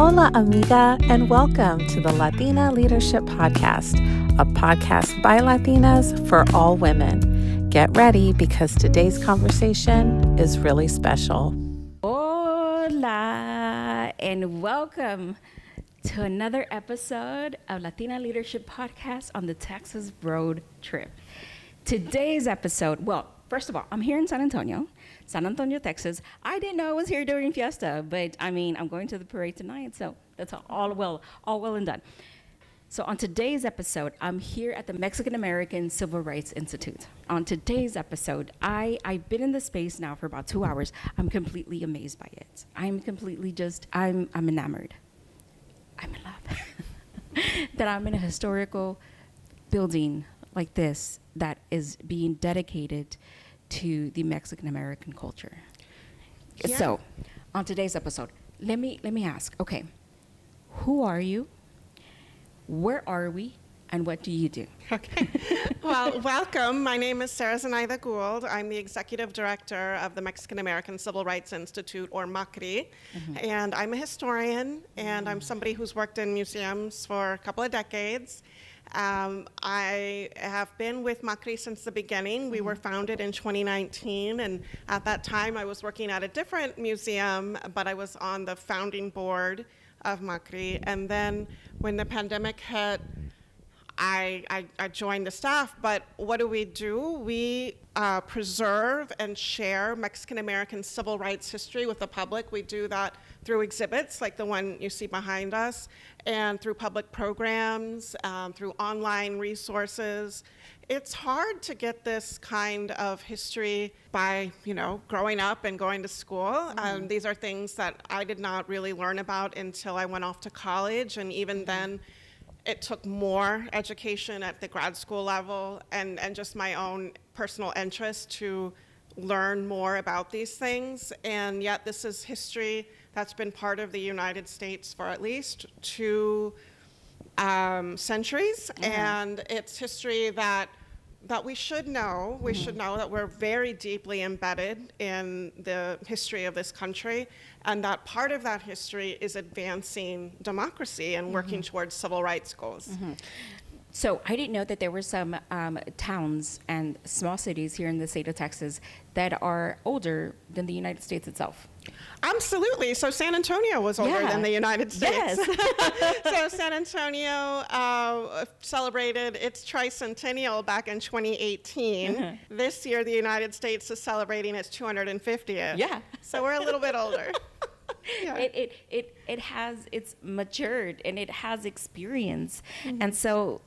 Hola, amiga, and welcome to the Latina Leadership Podcast, a podcast by Latinas for all women. Get ready because today's conversation is really special. Hola, and welcome to another episode of Latina Leadership Podcast on the Texas road trip. Today's episode, well, first of all, I'm here in San Antonio, Texas. I didn't know I was here during Fiesta, but I mean, I'm going to the parade tonight, so that's all well and done. So on today's episode, I'm here at the Mexican American Civil Rights Institute. On today's episode, I've been in the space now for about 2 hours. I'm completely amazed by it. I'm enamored. I'm in love. That I'm in a historical building like this that is being dedicated to the Mexican American culture. Yeah. So, on today's episode, let me ask, okay, who are you? Where are we? And what do you do? Okay. Well, welcome. My name is Sarah Zenaida Gould. I'm the executive director of the Mexican American Civil Rights Institute, or MACRI. Mm-hmm. And I'm a historian, and I'm somebody who's worked in museums for a couple of decades. I have been with MACRI since the beginning. We were founded in 2019, and at that time I was working at a different museum, but I was on the founding board of MACRI. And then when the pandemic hit, I joined the staff. But what do? We preserve and share Mexican American civil rights history with the public. We do that through exhibits like the one you see behind us, and through public programs, through online resources. It's hard to get this kind of history by, growing up and going to school. Mm-hmm. These are things that I did not really learn about until I went off to college, and even then, it took more education at the grad school level and just my own personal interest to learn more about these things. And yet this is history that's been part of the United States for at least 2 centuries. Mm-hmm. And it's history that we should know. We should know that we're very deeply embedded in the history of this country, and that part of that history is advancing democracy and working towards civil rights goals. Mm-hmm. So I didn't know that there were some towns and small cities here in the state of Texas that are older than the United States itself. Absolutely. So San Antonio was older than the United States. Yes. So San Antonio celebrated its tricentennial back in 2018. Mm-hmm. This year, the United States is celebrating its 250th. Yeah. So we're a little bit older. Yeah. It's matured and it has experience. Mm-hmm. And so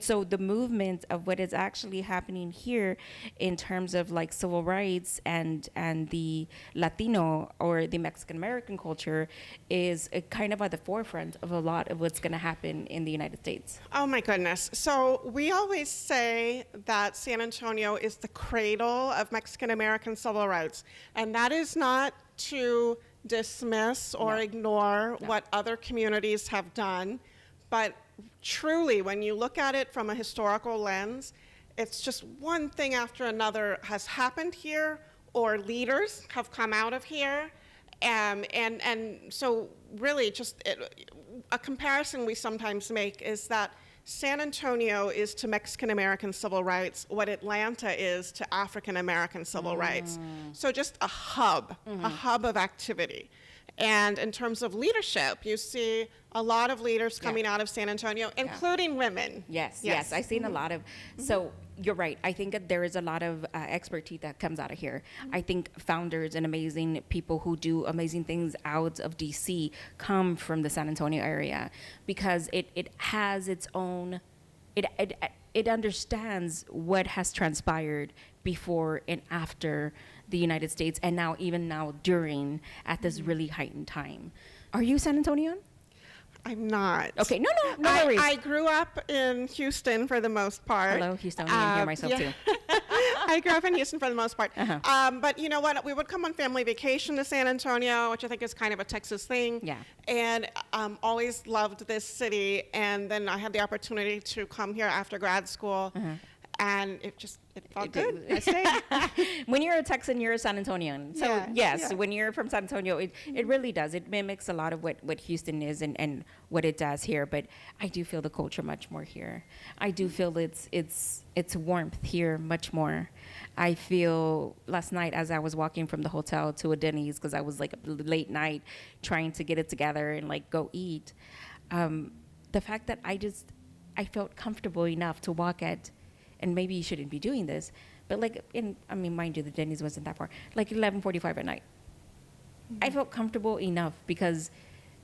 so the movement of what is actually happening here in terms of like civil rights and the Latino or the Mexican American culture is kind of at the forefront of a lot of what's going to happen in the United States. Oh my goodness. So we always say that San Antonio is the cradle of Mexican American civil rights. And that is not to dismiss or ignore what other communities have done, but truly, when you look at it from a historical lens, it's just one thing after another has happened here, or leaders have come out of here. And so really a comparison we sometimes make is that San Antonio is to Mexican American civil rights what Atlanta is to African American civil rights. So just a hub of activity. And in terms of leadership, you see a lot of leaders coming out of San Antonio, including women. Yes. I've seen a lot of, so you're right. I think that there is a lot of expertise that comes out of here. I think founders and amazing people who do amazing things out of DC come from the San Antonio area, because it has its own, it understands what has transpired before and after the United States, and even now during, at this really heightened time. Are you San Antonian? I'm not. Okay, no worries. I grew up in Houston for the most part. Hello, Houstonian, hear myself too. I grew up in Houston for the most part. Uh-huh. But you know what? We would come on family vacation to San Antonio, which I think is kind of a Texas thing. Yeah. And always loved this city. And then I had the opportunity to come here after grad school. Uh-huh. And it felt good. I stayed. When you're a Texan, you're a San Antonian. So Yeah, yes, yeah. when you're from San Antonio, it really does. It mimics a lot of what Houston is and what it does here. But I do feel the culture much more here. I do feel it's warmth here much more. I feel last night as I was walking from the hotel to a Denny's, because I was like late night trying to get it together and like go eat. The fact that I felt comfortable enough to walk at, and maybe you shouldn't be doing this, but like mind you, the Denny's wasn't that far, like 11:45 at night. I felt comfortable enough because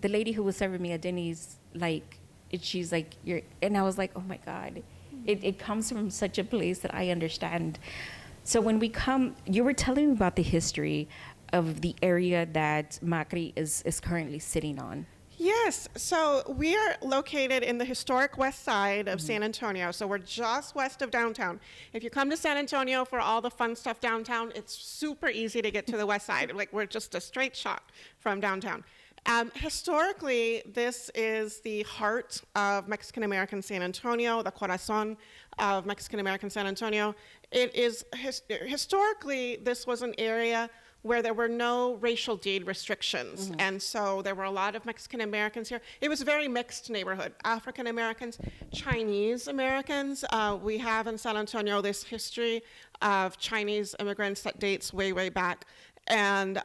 the lady who was serving me at Denny's, she's like, and I was like, oh my God, it comes from such a place that I understand. So when we come, you were telling me about the history of the area that MACRI is currently sitting on. Yes, so we are located in the historic west side of San Antonio. So we're just west of downtown. If you come to San Antonio for all the fun stuff downtown, it's super easy to get to the west side. Like, we're just a straight shot from downtown. Historically, this is the heart of Mexican American San Antonio, the corazon of Mexican American San Antonio. It is historically, this was an area where there were no racial deed restrictions. And so there were a lot of Mexican Americans here. It was a very mixed neighborhood. African Americans, Chinese Americans. We have in San Antonio this history of Chinese immigrants that dates way, way back. And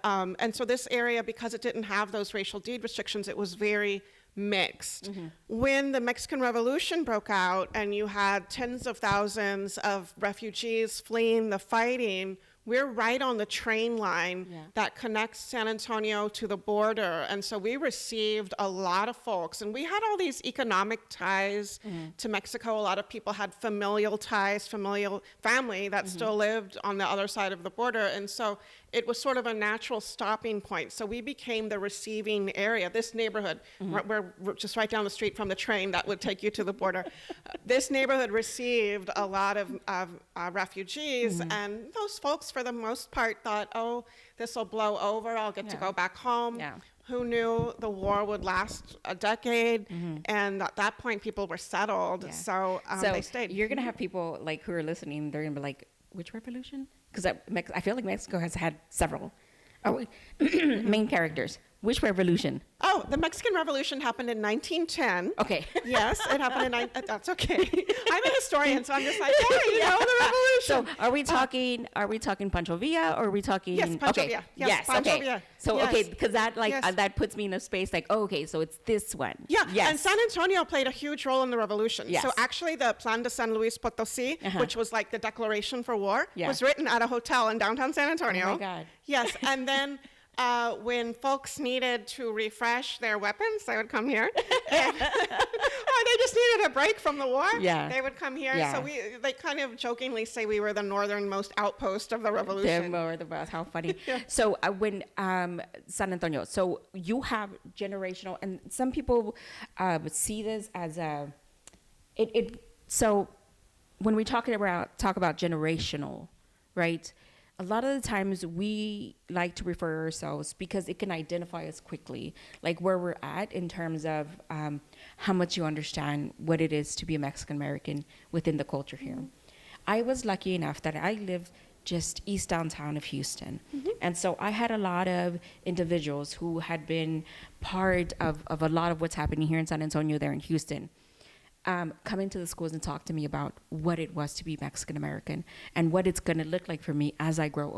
so this area, because it didn't have those racial deed restrictions, it was very mixed. When the Mexican Revolution broke out and you had tens of thousands of refugees fleeing the fighting, we're right on the train line that connects San Antonio to the border. And so we received a lot of folks. And we had all these economic ties to Mexico. A lot of people had familial ties, familial family that still lived on the other side of the border. And so it was sort of a natural stopping point. So we became the receiving area. This neighborhood, we're just right down the street from the train that would take you to the border. This neighborhood received a lot of refugees, and those folks, for the most part, thought, oh, this will blow over. I'll get to go back home. Yeah. Who knew the war would last a decade? And at that point, people were settled. Yeah. So they stayed. You're going to have people like who are listening, they're going to be like, which revolution? Because I feel like Mexico has had several main characters. Which revolution? Oh, the Mexican Revolution happened in 1910. Okay. Yes, it happened in that's okay. I'm a historian, so I'm just like, yeah, you know the revolution. So are we talking Pancho Villa, or are we talking? Yes, Pancho okay. Villa. Yes, Pancho okay. Villa. So Yes. okay, because that Yes. that puts me in a space like, oh, okay, so it's this one. Yeah, Yes. and San Antonio played a huge role in the revolution. Yes. So actually the Plan de San Luis Potosí, which was like the declaration for war, Yeah. was written at a hotel in downtown San Antonio. Oh my God. Yes, and then when folks needed to refresh their weapons, they would come here. Or they just needed a break from the war, Yeah. they would come here. Yeah. So they kind of jokingly say we were the northernmost outpost of the revolution. How funny. So when San Antonio, so you have generational, and some people see this as so when we talk about generational, right? A lot of the times we like to refer ourselves because it can identify us quickly, like where we're at in terms of how much you understand what it is to be a Mexican American within the culture here. I was lucky enough that I lived just east downtown of Houston. And so I had a lot of individuals who had been part of a lot of what's happening here in San Antonio, there in Houston. Come into the schools and talk to me about what it was to be Mexican American and what it's going to look like for me as I grow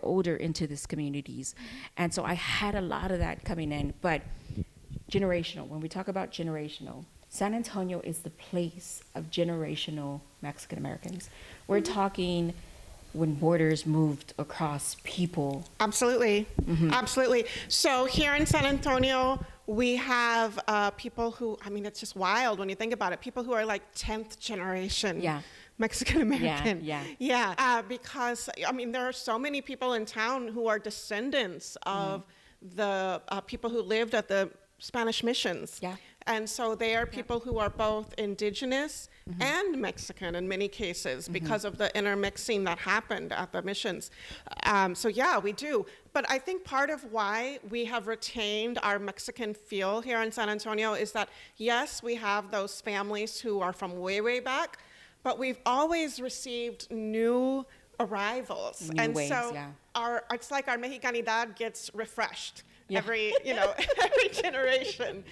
older into these communities. And so I had a lot of that coming in. But generational, when we talk about generational, San Antonio is the place of generational Mexican Americans. We're talking when borders moved across people. Absolutely. Absolutely. So here in San Antonio, we have people who, I mean, it's just wild when you think about it, people who are like 10th generation Mexican American. Yeah. Because, I mean, there are so many people in town who are descendants of the people who lived at the Spanish missions. Yeah. And so they are people who are both indigenous and Mexican in many cases because of the intermixing that happened at the missions. So yeah, we do. But I think part of why we have retained our Mexican feel here in San Antonio is that, yes, we have those families who are from way, way back, but we've always received new arrivals. New and waves, so yeah. it's like our Mexicanidad gets refreshed. Yeah. Every generation.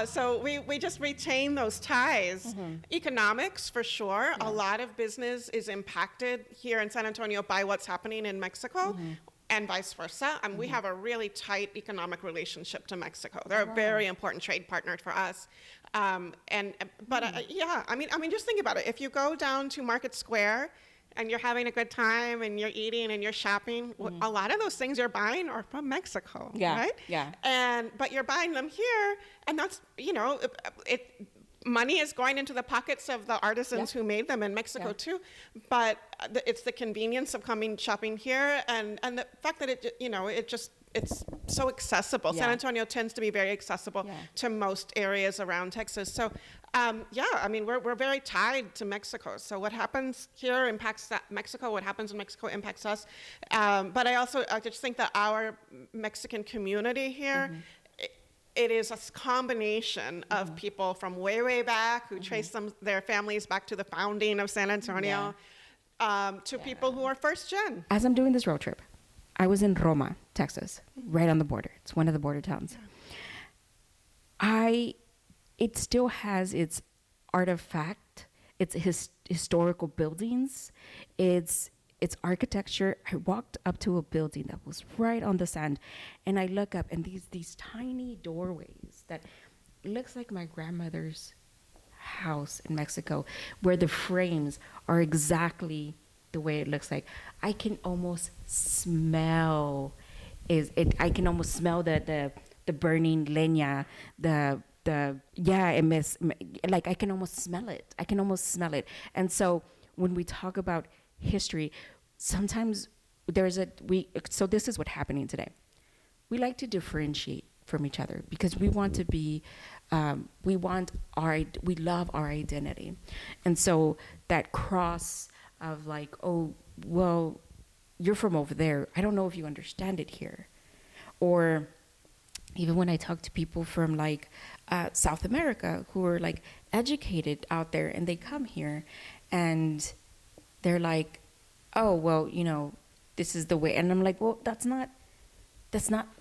So we just retain those ties. Economics, for sure. A lot of business is impacted here in San Antonio by what's happening in Mexico. And vice versa. We have a really tight economic relationship to Mexico. They're a very important trade partner for us. Just think about it. If you go down to Market Square and you're having a good time and you're eating and you're shopping, a lot of those things you're buying are from Mexico, right? Yeah. But you're buying them here, and that's, money is going into the pockets of the artisans who made them in Mexico too, but it's the convenience of shopping here, and the fact that it's so accessible. San Antonio tends to be very accessible to most areas around Texas. So, we're very tied to Mexico. So what happens here impacts Mexico. What happens in Mexico impacts us. But I just think that our Mexican community here, it is a combination of people from way, way back who trace their families back to the founding of San Antonio, to people who are first gen. As I'm doing this road trip, I was in Roma, Texas, right on the border. It's one of the border towns. It still has its artifact, its historical buildings, its architecture. I walked up to a building that was right on the sand, and I look up, and these tiny doorways that looks like my grandmother's house in Mexico, where the frames are exactly the way it looks like. I can almost smell I can almost smell the burning leña, I can almost smell it. And so when we talk about history, sometimes so this is what's happening today. We like to differentiate from each other because we want to be, we love our identity. And so that cross of like, oh, well, you're from over there. I don't know if you understand it here. Or even when I talk to people from like South America who are like educated out there and they come here and they're like, oh, well, this is the way. And I'm like, well, that's not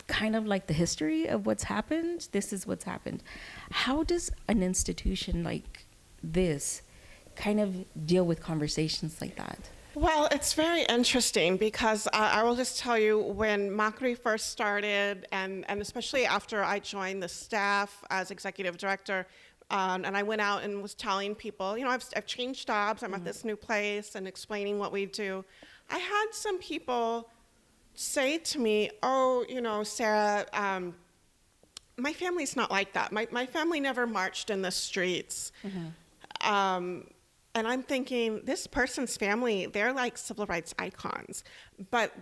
kind of like the history of what's happened. This is what's happened. How does an institution like this kind of deal with conversations like that? Well, it's very interesting because I will just tell you, when MACRI first started, and especially after I joined the staff as executive director, and I went out and was telling people, I've changed jobs, I'm at this new place, and explaining what we do. I had some people say to me, oh, Sarah, my family's not like that. My family never marched in the streets. And I'm thinking, this person's family, they're like civil rights icons, but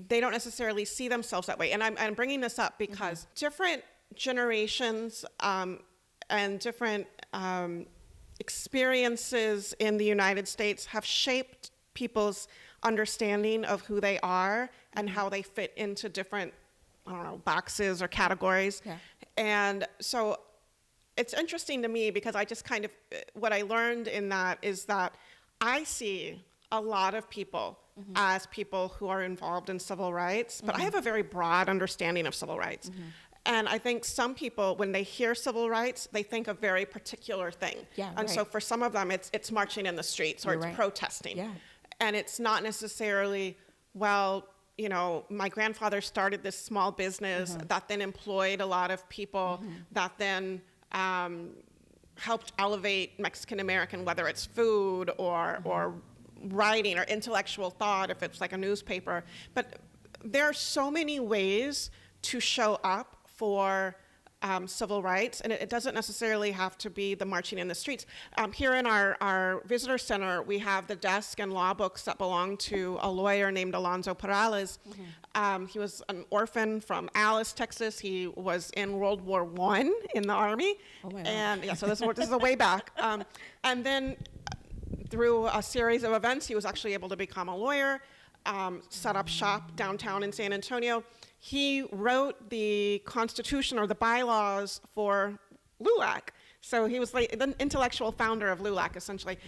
they don't necessarily see themselves that way. And I'm bringing this up because different generations and different experiences in the United States have shaped people's understanding of who they are and how they fit into different, boxes or categories. Yeah. And so it's interesting to me because I just what I learned in that is that I see a lot of people as people who are involved in civil rights, but I have a very broad understanding of civil rights. And I think some people, when they hear civil rights, they think a very particular thing. Yeah, and so for some of them, it's marching in the streets or it's protesting. Yeah. And it's not necessarily, well, my grandfather started this small business that then employed a lot of people, that then helped elevate Mexican American, whether it's food or writing or intellectual thought, if it's like a newspaper. But there are so many ways to show up for civil rights, and it doesn't necessarily have to be the marching in the streets. Here in our visitor center, we have the desk and law books that belong to a lawyer named Alonzo Perales. He was an orphan from Alice, Texas. He was in World War I in the Army. Oh my God. And yeah, so this is a way back. And then through a series of events, he was actually able to become a lawyer, set up shop downtown in San Antonio. He wrote the Constitution or the bylaws for LULAC. So he was like the intellectual founder of LULAC, essentially.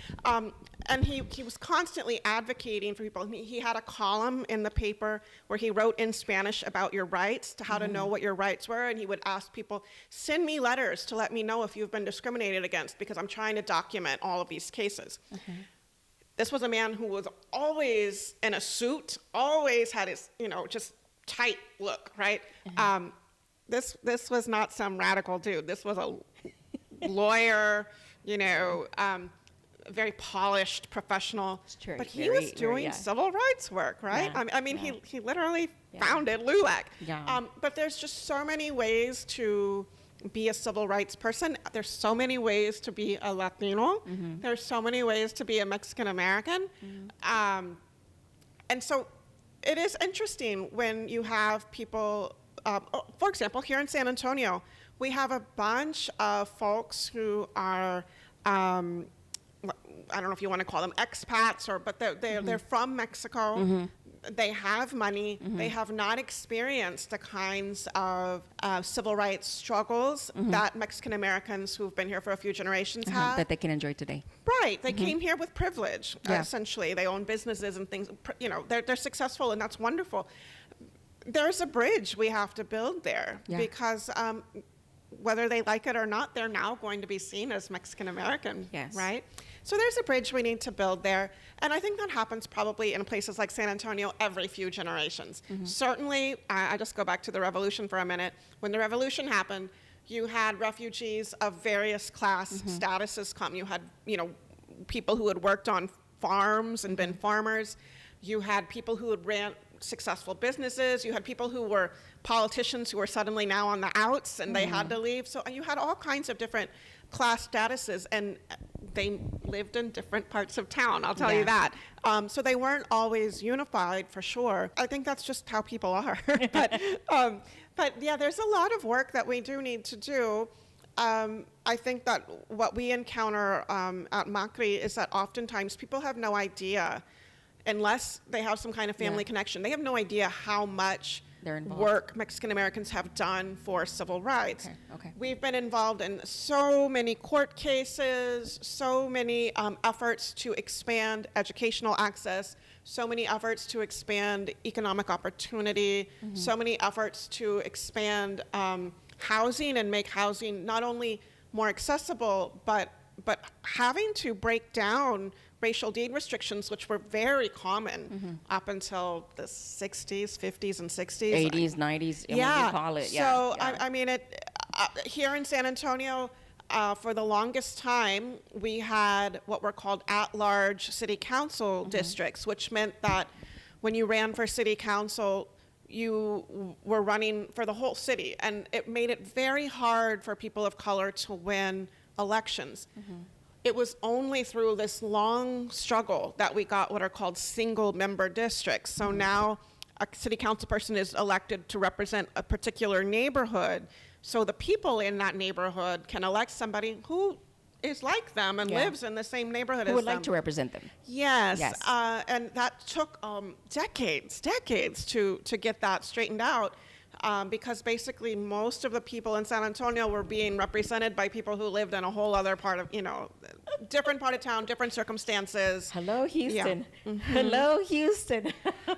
And he was constantly advocating for people. He had a column in the paper where he wrote in Spanish about your rights, to how to know what your rights were, and he would ask people, send me letters to let me know if you've been discriminated against, because I'm trying to document all of these cases. This was a man who was always in a suit, always had his, just tight look, right? This was not some radical dude. This was a lawyer, very polished professional, but he was doing civil rights work, right? He literally founded LULAC. But there's just so many ways to be a civil rights person. There's so many ways to be a Latino. There's so many ways to be a Mexican American. And so it is interesting when you have people, for example, here in San Antonio, we have a bunch of folks who are, I don't know if you want to call them expats, but they're from Mexico. They have money. They have not experienced the kinds of civil rights struggles that Mexican Americans who've been here for a few generations have. That they can enjoy today. Right. They came here with privilege, essentially. They own businesses and things. They're successful, and that's wonderful. There's a bridge we have to build there because whether they like it or not, they're now going to be seen as Mexican American, right? So there's a bridge we need to build there. And I think that happens probably in places like San Antonio every few generations. Certainly, I just go back to the revolution for a minute. When the revolution happened, you had refugees of various class statuses come. You had, people who had worked on farms and been farmers. You had people who had ran successful businesses. You had people who were politicians who were suddenly now on the outs and they had to leave. So you had all kinds of different class statuses, and they lived in different parts of town, I'll tell you that. So they weren't always unified, for sure. I think that's just how people are. But yeah, there's a lot of work that we do need to do. I think that what we encounter at MACRI is that oftentimes people have no idea, unless they have some kind of family connection, they have no idea how much work Mexican Americans have done for civil rights. We've been involved in so many court cases, so many efforts to expand educational access, so many efforts to expand economic opportunity, so many efforts to expand housing and make housing not only more accessible, but having to break down racial deed restrictions, which were very common up until the 60s, 50s, and 60s. 80s, 90s, you call it. So, I mean, here in San Antonio, for the longest time, we had what were called at-large city council districts, which meant that when you ran for city council, you were running for the whole city, and it made it very hard for people of color to win elections. It was only through this long struggle that we got what are called single-member districts. So now a city council person is elected to represent a particular neighborhood. So the people in that neighborhood can elect somebody who is like them and lives in the same neighborhood as them. Who would like to represent them. Yes. And that took decades to get that straightened out. Because basically most of the people in San Antonio were being represented by people who lived in a whole other part of, different part of town, different circumstances. Hello, Houston. Hello, Houston.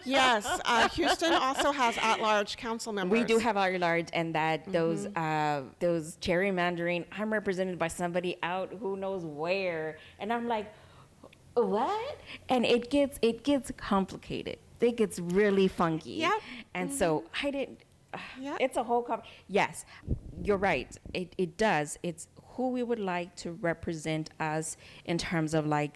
Yes, Houston also has at-large council members. We do have at-large, and that those gerrymandering, I'm represented by somebody out who knows where, and I'm like, what? And it gets complicated. It gets really funky. And so I didn't. It's a whole yes, you're right. It does. It's who we would like to represent us in terms of like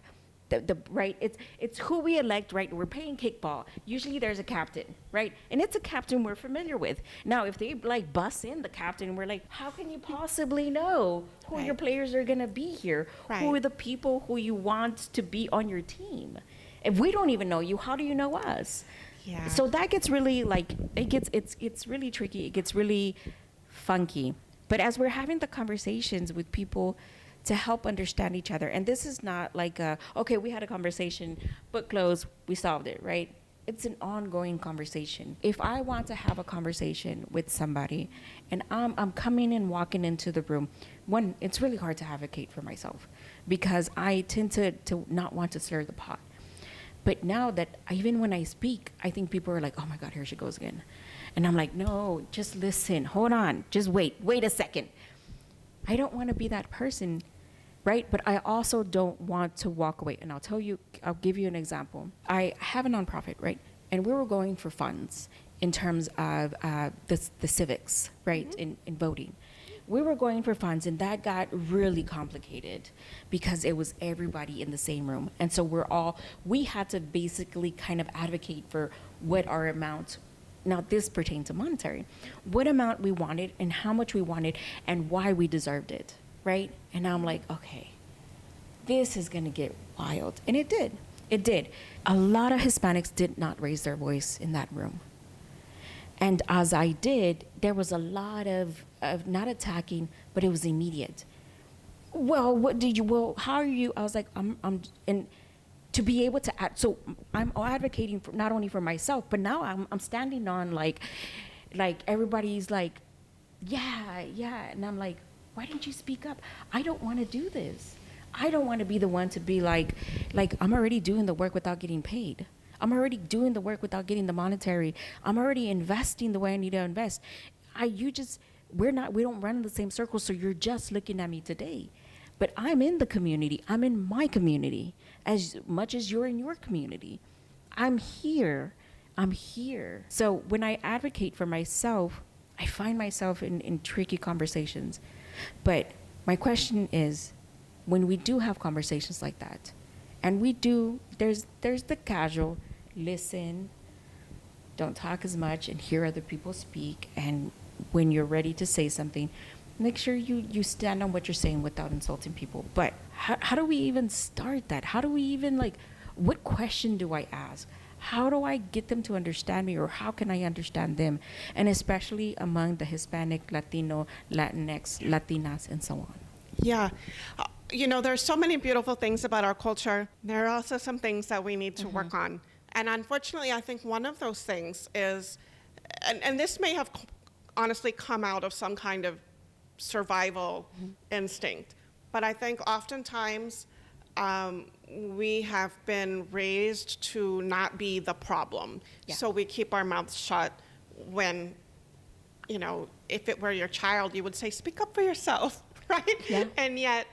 the right. It's who we elect, right? We're playing kickball. Usually there's a captain, right? And it's a captain we're familiar with. Now, if they like bust in the captain, we're like, how can you possibly know who your players are gonna be here? Who are the people who you want to be on your team? If we don't even know you, how do you know us? So that gets really it's really tricky. It gets really funky. But as we're having the conversations with people to help understand each other, and this is not like okay, we had a conversation, book closed, we solved it, right? it's an ongoing conversation. If I want to have a conversation with somebody and I'm coming and walking into the room, one, it's really hard to advocate for myself because I tend to not want to stir the pot. But now that even when I speak, I think people are like, oh my God, here she goes again. And I'm like, no, just listen, hold on, just wait a second. I don't want to be that person, right? But I also don't want to walk away. And I'll give you an example. I have a nonprofit, right? And we were going for funds in terms of the civics, right, in voting. We were going for funds, and that got really complicated because it was everybody in the same room. And so we had to basically kind of advocate for what our amount, now this pertains to monetary, what amount we wanted and how much we wanted and why we deserved it, right? And I'm like, okay, this is gonna get wild. And it did. It did. A lot of Hispanics did not raise their voice in that room. And as I did, there was a lot of not attacking, but it was immediate. Well, how are you? I was like, and to be able to so I'm advocating for not only for myself, but now I'm standing on like everybody's like, yeah. And I'm like, why didn't you speak up? I don't want to do this. I don't want to be the one to be like I'm already doing the work without getting paid. I'm already doing the work without getting the monetary. I'm already investing the way I need to invest. We don't run in the same circle, so you're just looking at me today. But I'm in the community. I'm in my community as much as you're in your community. I'm here. So when I advocate for myself, I find myself in tricky conversations. But my question is, when we do have conversations like that, and there's the casual, listen, don't talk as much and hear other people speak. And when you're ready to say something, make sure you stand on what you're saying without insulting people. But how do we even start that? How do we even what question do I ask? How do I get them to understand me, or how can I understand them? And especially among the Hispanic, Latino, Latinx, Latinas, and so on. Yeah. There's so many beautiful things about our culture. There are also some things that we need to work on. And unfortunately, I think one of those things is, and this may have honestly come out of some kind of survival instinct, but I think oftentimes we have been raised to not be the problem. Yeah. So we keep our mouths shut when, if it were your child, you would say, speak up for yourself, right? Yeah. And yet,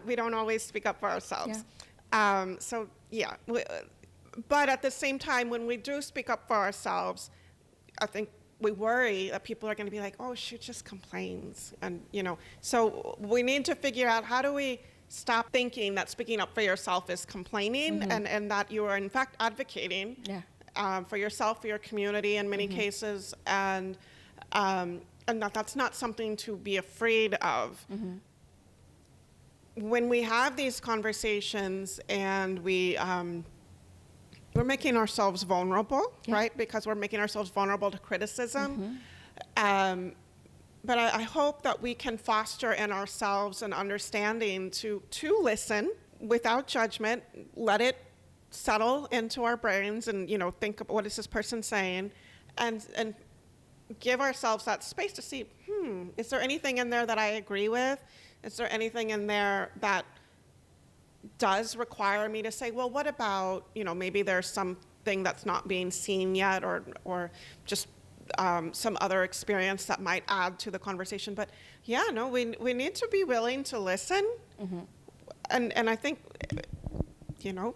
we don't always speak up for ourselves. Yeah. But at the same time, when we do speak up for ourselves, I think we worry that people are going to be like, oh, she just complains. And, so we need to figure out, how do we stop thinking that speaking up for yourself is complaining, and that you are, in fact, advocating for yourself, for your community in many cases, and that's not something to be afraid of. When we have these conversations and we're making ourselves vulnerable, right? Because we're making ourselves vulnerable to criticism. But I hope that we can foster in ourselves an understanding to listen without judgment, let it settle into our brains, and think of what is this person saying, and give ourselves that space to see, is there anything in there that I agree with? Is there anything in there that does require me to say, well, what about, maybe there's something that's not being seen yet, or just some other experience that might add to the conversation. But we need to be willing to listen. And I think,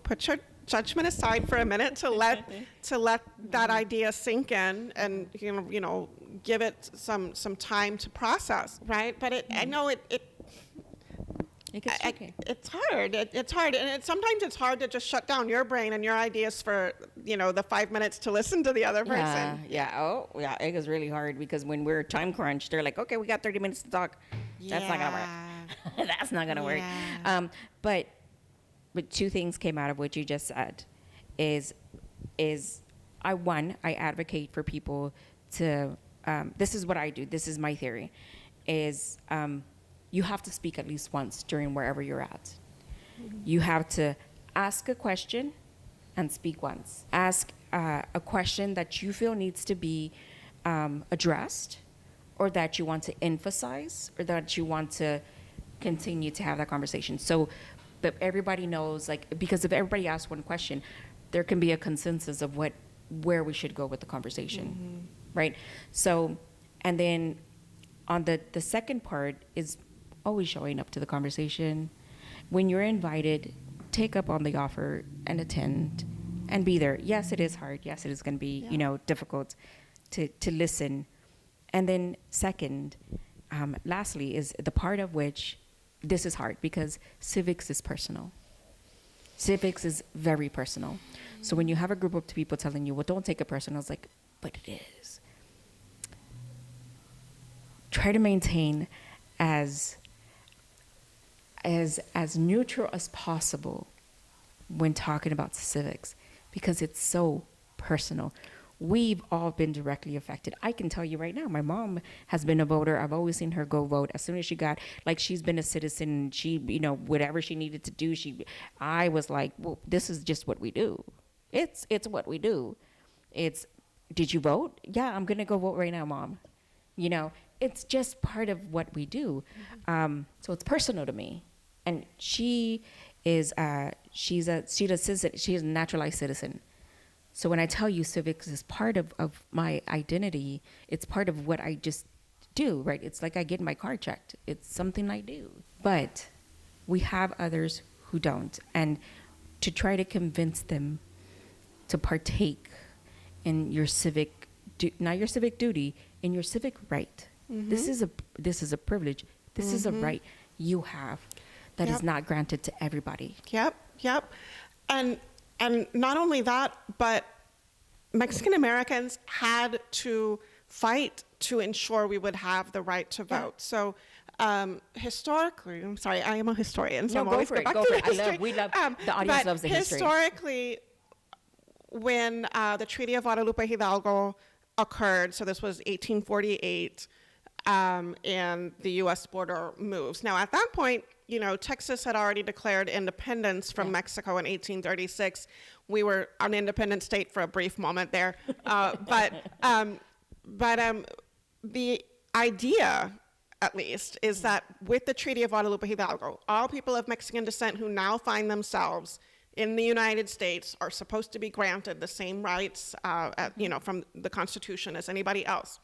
put your judgment aside for a minute to let that idea sink in, and give it some time to process, right? But I know it it's hard. It's hard, and sometimes it's hard to just shut down your brain and your ideas for the 5 minutes to listen to the other person. It is really hard, because when we're time crunched, they're like, okay, we got 30 minutes to talk. That's not gonna work. That's not gonna work. But two things came out of what you just said. Is I advocate for people to. This is what I do. This is my theory. You have to speak at least once during wherever you're at. You have to ask a question, and speak once. Ask a question that you feel needs to be addressed, or that you want to emphasize, or that you want to continue to have that conversation. So, but everybody knows, like, because if everybody asks one question, there can be a consensus of where we should go with the conversation, right? So, and then on the second part is always showing up to the conversation. When you're invited, take up on the offer and attend and be there. Yes, it is hard. Yes, it is going to be, difficult to listen. And then second, lastly, is the part of which this is hard, because civics is personal. Civics is very personal. So when you have a group of people telling you, well, don't take it personal, it's like, but it is. Try to maintain as neutral as possible when talking about civics, because it's so personal. We've all been directly affected. I can tell you right now, my mom has been a voter. I've always seen her go vote. As soon as she got, like, she's been a citizen. She, whatever she needed to do, I was like, well, this is just what we do. It's what we do. Did you vote? Yeah, I'm going to go vote right now, Mom. It's just part of what we do. So it's personal to me. And she is, she's a citizen. She's a naturalized citizen. So when I tell you civics is part of my identity, it's part of what I just do, right? It's like I get my car checked. It's something I do. But we have others who don't. And to try to convince them to partake in your civic, not your civic duty, in your civic right. This is a privilege. This is a right you have that is not granted to everybody. Yep. And not only that, but Mexican Americans had to fight to ensure we would have the right to vote. So historically, I'm sorry, I am a historian, so I'm always go for it. We love, the audience loves the history. Historically, when the Treaty of Guadalupe Hidalgo occurred, so this was 1848, and the U.S. border moves. Now, at that point, Texas had already declared independence from Mexico in 1836. We were an independent state for a brief moment there. But the idea, at least, is that with the Treaty of Guadalupe Hidalgo, all people of Mexican descent who now find themselves in the United States are supposed to be granted the same rights, from the Constitution as anybody else.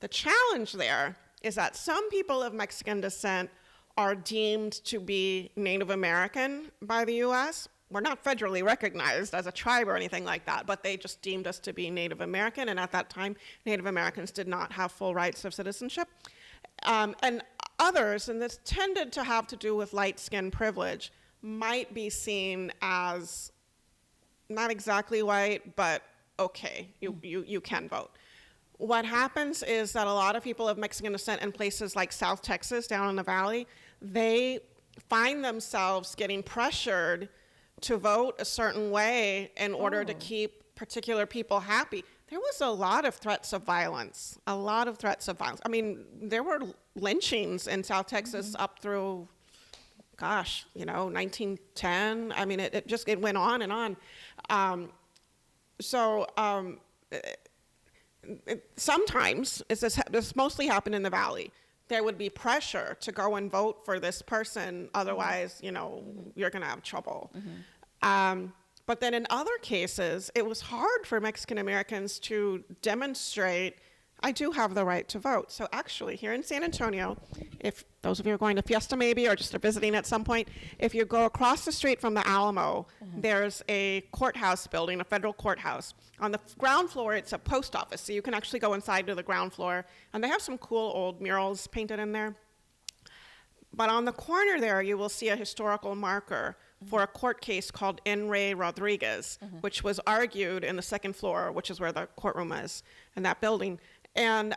The challenge there is that some people of Mexican descent are deemed to be Native American by the U.S. We're not federally recognized as a tribe or anything like that, but they just deemed us to be Native American, and at that time, Native Americans did not have full rights of citizenship. And others, and this tended to have to do with light skin privilege, might be seen as not exactly white, but okay, you can vote. What happens is that a lot of people of Mexican descent in places like South Texas, down in the valley, they find themselves getting pressured to vote a certain way in order to keep particular people happy. There was a lot of threats of violence, I mean, there were lynchings in South Texas up through, 1910. I mean, it went on and on. Sometimes, this mostly happened in the valley, there would be pressure to go and vote for this person, otherwise, you're gonna have trouble. But then in other cases, it was hard for Mexican Americans to demonstrate, I do have the right to vote. So actually, here in San Antonio, if those of you are going to Fiesta maybe, or just are visiting at some point, if you go across the street from the Alamo, there's a courthouse building, a federal courthouse. On the ground floor, it's a post office, so you can actually go inside to the ground floor, and they have some cool old murals painted in there. But on the corner there, you will see a historical marker for a court case called N. Ray Rodriguez, which was argued in the second floor, which is where the courtroom is, in that building. And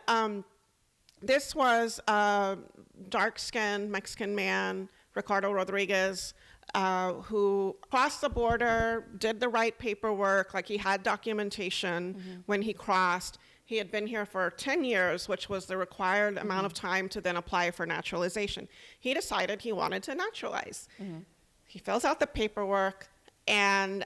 this was a dark-skinned Mexican man, Ricardo Rodriguez, who crossed the border, did the right paperwork, like he had documentation when he crossed. He had been here for 10 years, which was the required amount of time to then apply for naturalization. He decided he wanted to naturalize. He fills out the paperwork, and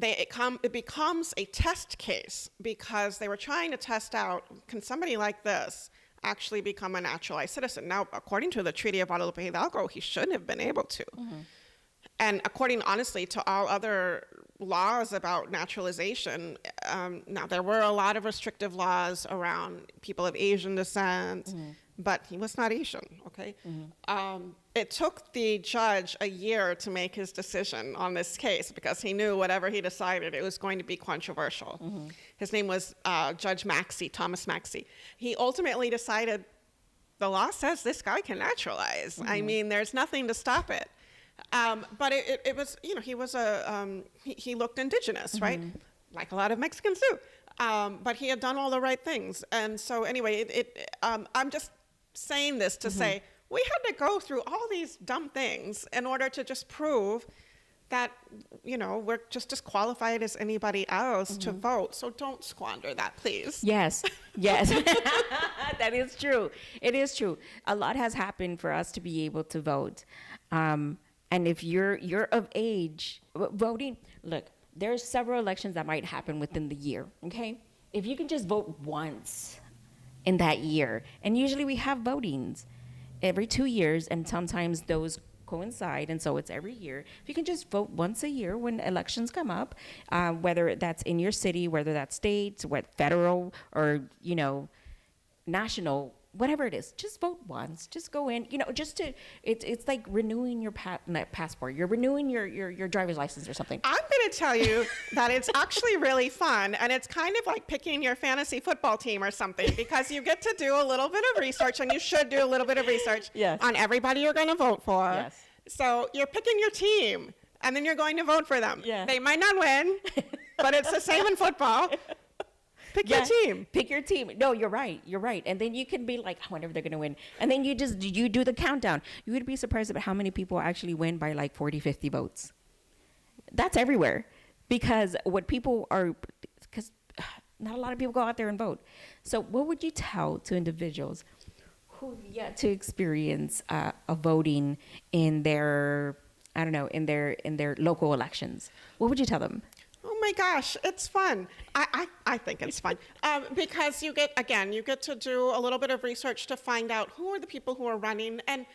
it becomes a test case because they were trying to test out, can somebody like this actually become a naturalized citizen? Now, according to the Treaty of Guadalupe Hidalgo, he shouldn't have been able to. And according, honestly, to all other laws about naturalization, now there were a lot of restrictive laws around people of Asian descent, but he was not Asian, okay? It took the judge a year to make his decision on this case because he knew whatever he decided, it was going to be controversial. His name was Judge MACRI, Thomas MACRI. He ultimately decided the law says this guy can naturalize. I mean, there's nothing to stop it. But it was, you know, he was he looked indigenous, right? Like a lot of Mexicans do. But he had done all the right things. And so anyway, I'm just saying this to say, we had to go through all these dumb things in order to just prove that, you know, we're just as qualified as anybody else to vote. So don't squander that, please. Yes, yes. That is true. It is true. A lot has happened for us to be able to vote. And if you're of age, voting, look, there's several elections that might happen within the year, okay? If you can just vote once in that year, and usually we have votings every 2 years, and sometimes those coincide, and so it's every year. If you can just vote once a year when elections come up, whether that's in your city, whether that's states, federal, or, you know, national, whatever it is, just vote once. Just go in, you know, just to, it's like renewing your passport. You're renewing your driver's license or something. I'm going to tell you that it's actually really fun, and it's kind of like picking your fantasy football team or something, because you get to do a little bit of research, and you should do a little bit of research on everybody you're going to vote for. Yes. So you're picking your team, and then you're going to vote for them. Yeah. They might not win, but it's the same in football. Pick your team. Pick your team. No, you're right. You're right. And then you can be like, I wonder if they're going to win. And then you do the countdown. You would be surprised about how many people actually win by like 40, 50 votes. That's everywhere. Because because not a lot of people go out there and vote. So what would you tell to individuals who've yet to experience a voting in their, I don't know, in their local elections? What would you tell them? Oh my gosh, it's fun. I think it's fun because you get to do a little bit of research to find out who are the people who are running and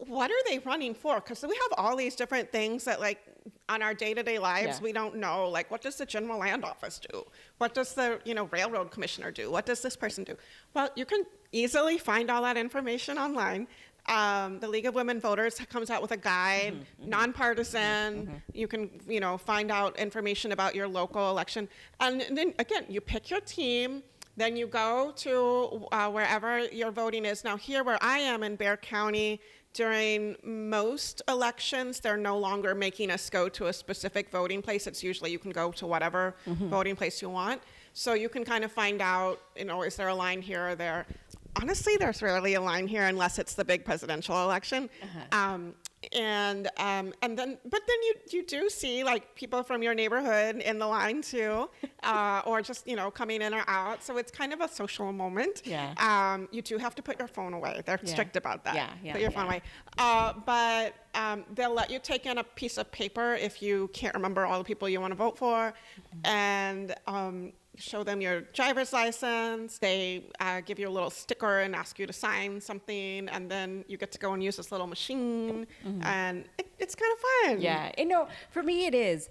what are they running for? Because we have all these different things that, like, on our day-to-day lives, we don't know. Like, what does the General Land Office do? What does the, Railroad Commissioner do? What does this person do? Well, you can easily find all that information online. The League of Women Voters comes out with a guide, nonpartisan. You can, find out information about your local election. And then, again, you pick your team. Then you go to wherever your voting is. Now, here where I am in Bexar County, during most elections, they're no longer making us go to a specific voting place. It's usually you can go to whatever voting place you want. So you can kind of find out, is there a line here or there? Honestly, there's rarely a line here unless it's the big presidential election. But then you do see, like, people from your neighborhood in the line too, or just coming in or out. So it's kind of a social moment. Yeah. You do have to put your phone away. They're strict about that. Yeah. Put your phone away. But they'll let you take in a piece of paper if you can't remember all the people you want to vote for, and show them your driver's license. They give you a little sticker and ask you to sign something, and then you get to go and use this little machine, and it's kind of fun. Yeah, for me it is.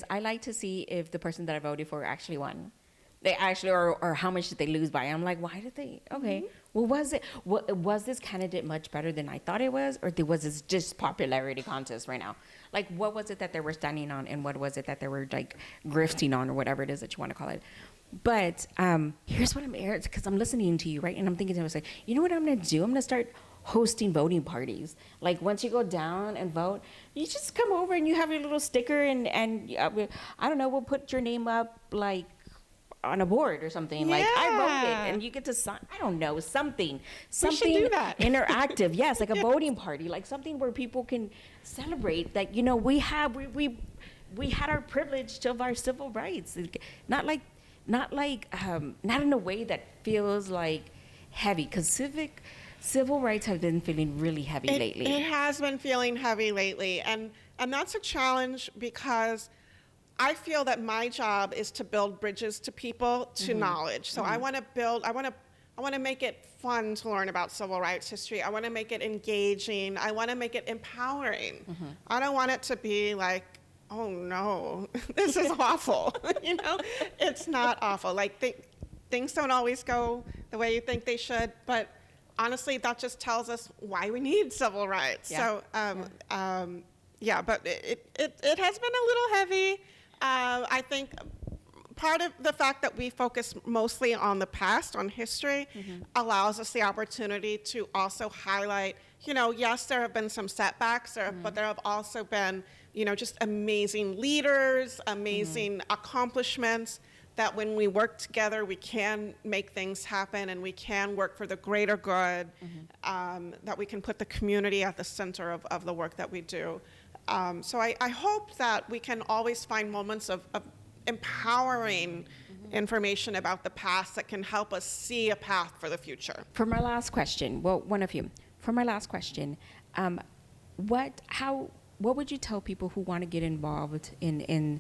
I like to see if the person that I voted for actually won. They actually, or how much did they lose by? I'm like, why did they? Okay, well, was this candidate much better than I thought it was, or was this just popularity contest right now? Like, what was it that they were standing on, and what was it that they were, like, grifting on, or whatever it is that you want to call it? But here's what because I'm listening to you, right? And I'm thinking to myself, you know what I'm going to do? I'm going to start hosting voting parties. Like, once you go down and vote, you just come over and you have your little sticker, and I don't know, we'll put your name up, like, on a board or something. Like, I voted, and you get to sign, I don't know, something We should do that. interactive. Yes, like a voting party, like something where people can celebrate that, we had our privilege of our civil rights. Not in a way that feels like heavy, because civil rights have been feeling really heavy lately. It has been feeling heavy lately, and that's a challenge because I feel that my job is to build bridges to people, to knowledge. So I want to make it fun to learn about civil rights history. I want to make it engaging. I want to make it empowering. I don't want it to be like, oh no, this is awful. You know, it's not awful. Like things don't always go the way you think they should, but honestly, that just tells us why we need civil rights. Yeah. So, but it has been a little heavy. I think part of the fact that we focus mostly on the past, on history, allows us the opportunity to also highlight, you know, yes, there have been some setbacks, but there have also been, you know, just amazing leaders, amazing accomplishments, that when we work together, we can make things happen and we can work for the greater good, that we can put the community at the center of the work that we do. So I hope that we can always find moments of empowering information about the past that can help us see a path for the future. For my last question, well, one of you. For my last question, what would you tell people who want to get involved in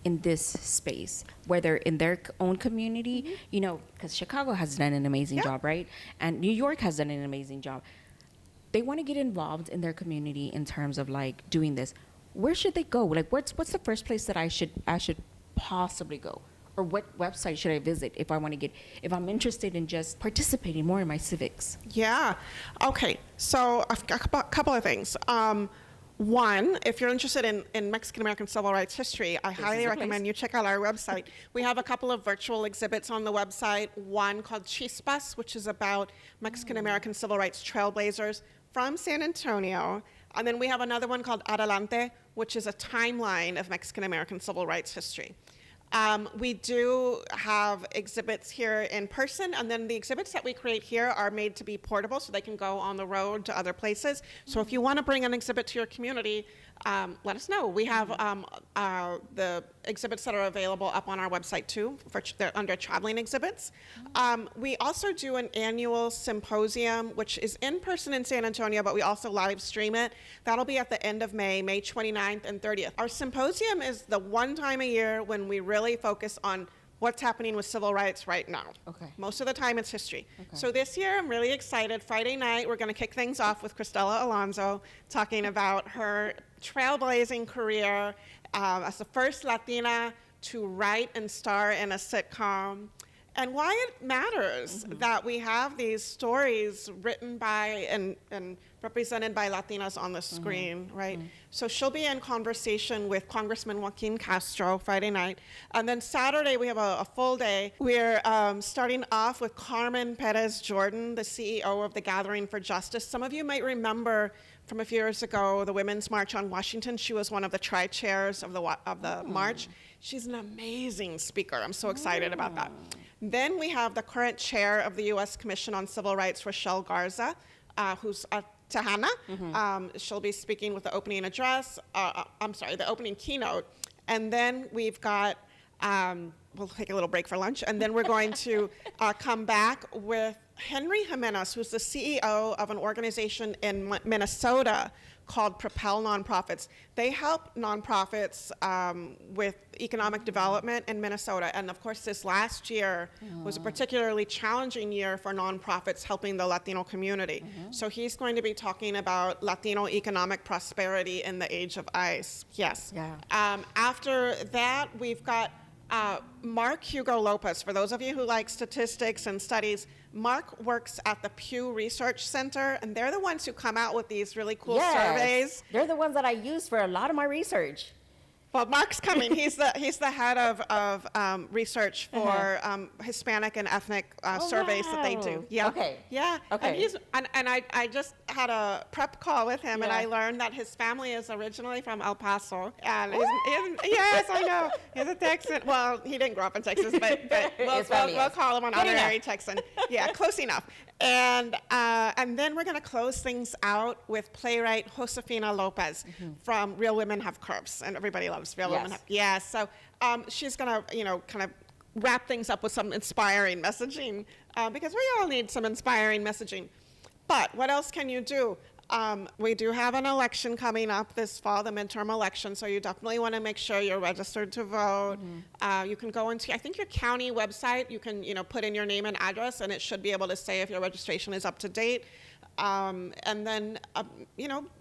this space, whether in their own community, you know, because Chicago has done an amazing job, right? And New York has done an amazing job. They want to get involved in their community in terms of like doing this. Where should they go? Like, what's the first place that I should possibly go? Or what website should I visit if I'm interested in just participating more in my civics? Yeah. Okay. So a couple of things. One, if you're interested in Mexican-American civil rights history, I highly recommend you check out our website. We have a couple of virtual exhibits on the website, one called Chispas, which is about Mexican-American civil rights trailblazers from San Antonio. And then we have another one called Adelante, which is a timeline of Mexican-American civil rights history. We do have exhibits here in person, and then the exhibits that we create here are made to be portable so they can go on the road to other places. So if you want to bring an exhibit to your community, let us know. We have the exhibits that are available up on our website too, they're under traveling exhibits. We also do an annual symposium, which is in person in San Antonio, but we also live stream it. That'll be at the end of May 29th and 30th. Our symposium is the one time a year when we really focus on what's happening with civil rights right now. Okay. Most of the time it's history. Okay. So this year I'm really excited. Friday night we're going to kick things off with Cristela Alonso talking about her trailblazing career as the first Latina to write and star in a sitcom, and why it matters that we have these stories written by and represented by Latinas on the screen, right? So she'll be in conversation with Congressman Joaquin Castro Friday night. And then Saturday, we have a full day. We're starting off with Carmen Perez Jordan, the CEO of the Gathering for Justice. Some of you might remember from a few years ago, the Women's March on Washington. She was one of the tri-chairs of the march. She's an amazing speaker. I'm so excited about that. Then we have the current chair of the U.S. Commission on Civil Rights, Rochelle Garza, who's a Tejana. She'll be speaking with the opening address, the opening keynote. And then we've got, we'll take a little break for lunch, and then we're going to come back with Henry Jimenez, who's the CEO of an organization in Minnesota called Propel Nonprofits. They help nonprofits with economic development in Minnesota. And of course, this last year was a particularly challenging year for nonprofits helping the Latino community. So he's going to be talking about Latino economic prosperity in the age of ICE. Yes. Yeah. After that, we've got Mark Hugo Lopez. For those of you who like statistics and studies, Mark works at the Pew Research Center, and they're the ones who come out with these really cool surveys. They're the ones that I use for a lot of my research. Well, Mark's coming. He's the head of research for Hispanic and ethnic surveys that they do. Yeah. Okay. Yeah. Okay. And I just had a prep call with him, and I learned that his family is originally from El Paso. And yes, I know. He's a Texan. Well, he didn't grow up in Texas, but we'll call him an honorary Texan. Yeah, close enough. And then we're going to close things out with playwright Josefina Lopez from Real Women Have Curves, and everybody loves Real Women Have. Yeah, so she's going to, kind of wrap things up with some inspiring messaging because we all need some inspiring messaging. But what else can you do? We do have an election coming up this fall, the midterm election, so you definitely want to make sure you're registered to vote. You can go into, I think, your county website. You can, put in your name and address, and it should be able to say if your registration is up to date. And then,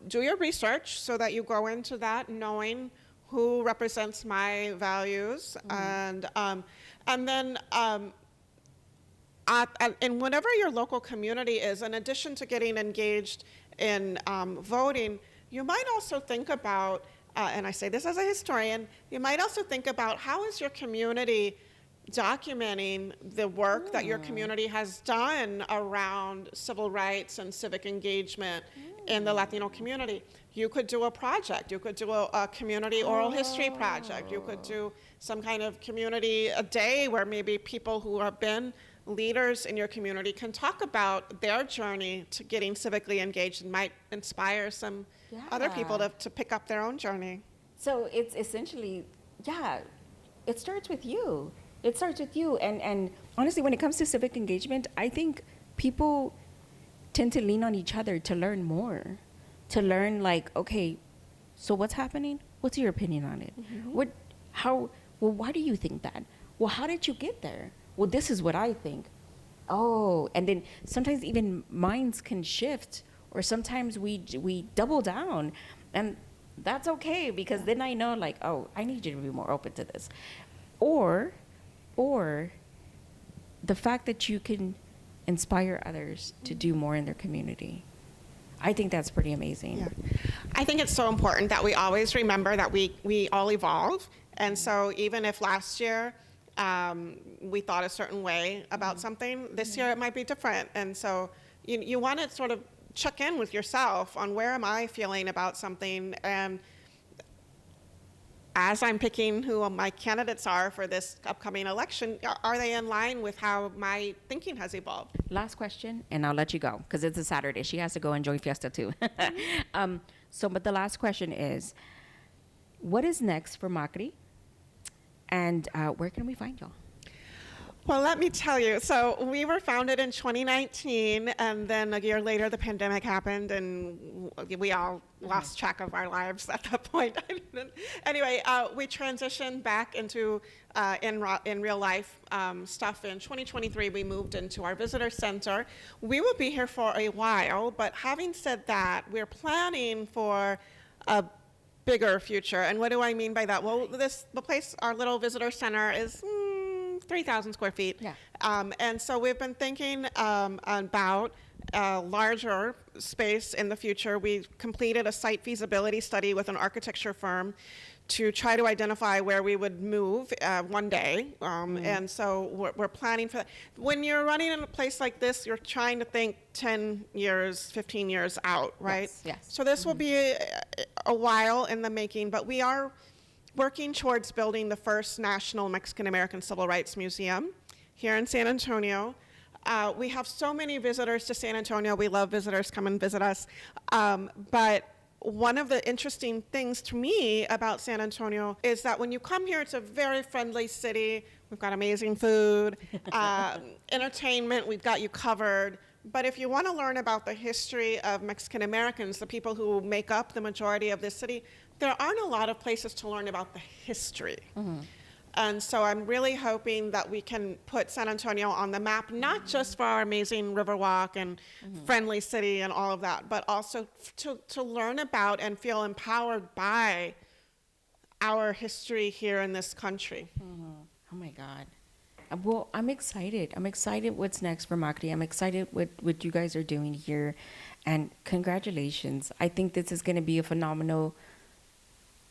do your research so that you go into that knowing who represents my values, and then. And whatever your local community is, in addition to getting engaged in voting, you might also think about, and I say this as a historian, you might also think about how is your community documenting the work that your community has done around civil rights and civic engagement in the Latino community. You could do a project. You could do a community oral history project. You could do some kind of community, a day where maybe people who have been leaders in your community can talk about their journey to getting civically engaged, and might inspire some other people to pick up their own journey. So it's essentially, it starts with you. It starts with you. And honestly, when it comes to civic engagement, I think people tend to lean on each other to learn more, to learn okay, so what's happening? What's your opinion on it? Why do you think that? Well, how did you get there? Well, this is what I think. Oh, and then sometimes even minds can shift, or sometimes we double down, and that's okay, because then I know oh, I need you to be more open to this. Or the fact that you can inspire others to do more in their community. I think that's pretty amazing. Yeah. I think it's so important that we always remember that we all evolve. And so even if last year we thought a certain way about something, this year it might be different. And so you want to sort of check in with yourself on where am I feeling about something. And as I'm picking who my candidates are for this upcoming election, are they in line with how my thinking has evolved? Last question, and I'll let you go, because it's a Saturday. She has to go enjoy Fiesta too. But the last question is, what is next for MACRI? And where can we find y'all? Well, let me tell you. So we were founded in 2019, and then a year later, the pandemic happened, and we all lost track of our lives at that point. Anyway, we transitioned back into in real life stuff. In 2023, we moved into our visitor center. We will be here for a while, but having said that, we're planning for a bigger future. And what do I mean by that? Well, the place, our little visitor center, is 3,000 square feet. Yeah. And so we've been thinking about a larger space in the future. We completed a site feasibility study with an architecture firm to try to identify where we would move one day. And so we're planning for that. When you're running in a place like this, you're trying to think 10 years, 15 years out, right? Yes. So this will be a while in the making, but we are working towards building the first national Mexican-American Civil Rights Museum here in San Antonio. We have so many visitors to San Antonio. We love visitors. Come and visit us. But one of the interesting things to me about San Antonio is that when you come here, it's a very friendly city. We've got amazing food, entertainment, we've got you covered. But if you want to learn about the history of Mexican Americans, the people who make up the majority of this city, there aren't a lot of places to learn about the history. And so I'm really hoping that we can put San Antonio on the map, not just for our amazing Riverwalk and friendly city and all of that, but also to learn about and feel empowered by our history here in this country. Oh my God. Well, I'm excited. I'm excited what's next for MACRI. I'm excited what you guys are doing here. And congratulations. I think this is going to be a phenomenal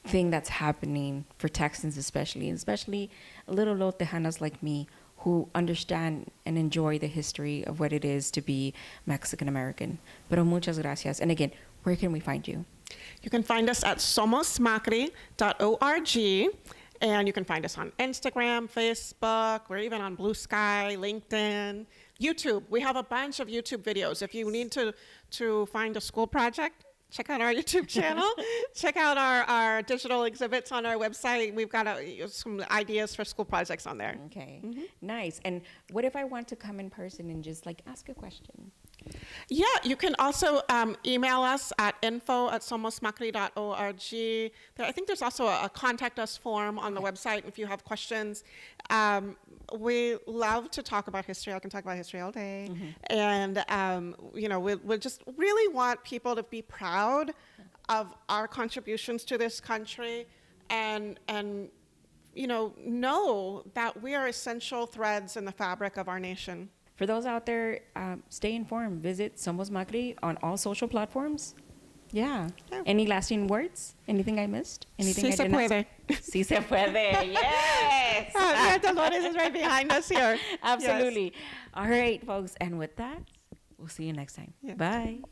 thing that's happening for Texans especially little Los Tejanos like me who understand and enjoy the history of what it is to be Mexican American. Pero muchas gracias. And again, where can we find you? You can find us at somosmacri.org, and you can find us on Instagram, Facebook, we're even on Blue Sky, LinkedIn, YouTube. We have a bunch of YouTube videos. If you need to find a school project, check out our YouTube channel. Check out our digital exhibits on our website. We've got some ideas for school projects on there. Okay, nice. And what if I want to come in person and just ask a question? Yeah, you can also email us at info@somosmacri.org. I think there's also a contact us form on the website if you have questions. We love to talk about history. I can talk about history all day. And, we just really want people to be proud of our contributions to this country and know that we are essential threads in the fabric of our nation. For those out there, stay informed. Visit Somos Macri on all social platforms. Yeah. Any lasting words? Anything I missed? Anything Sí I se didn't puede. Sí se puede. Yes. Dolores is right behind us here. Absolutely. Yes. All right, folks. And with that, we'll see you next time. Yes. Bye.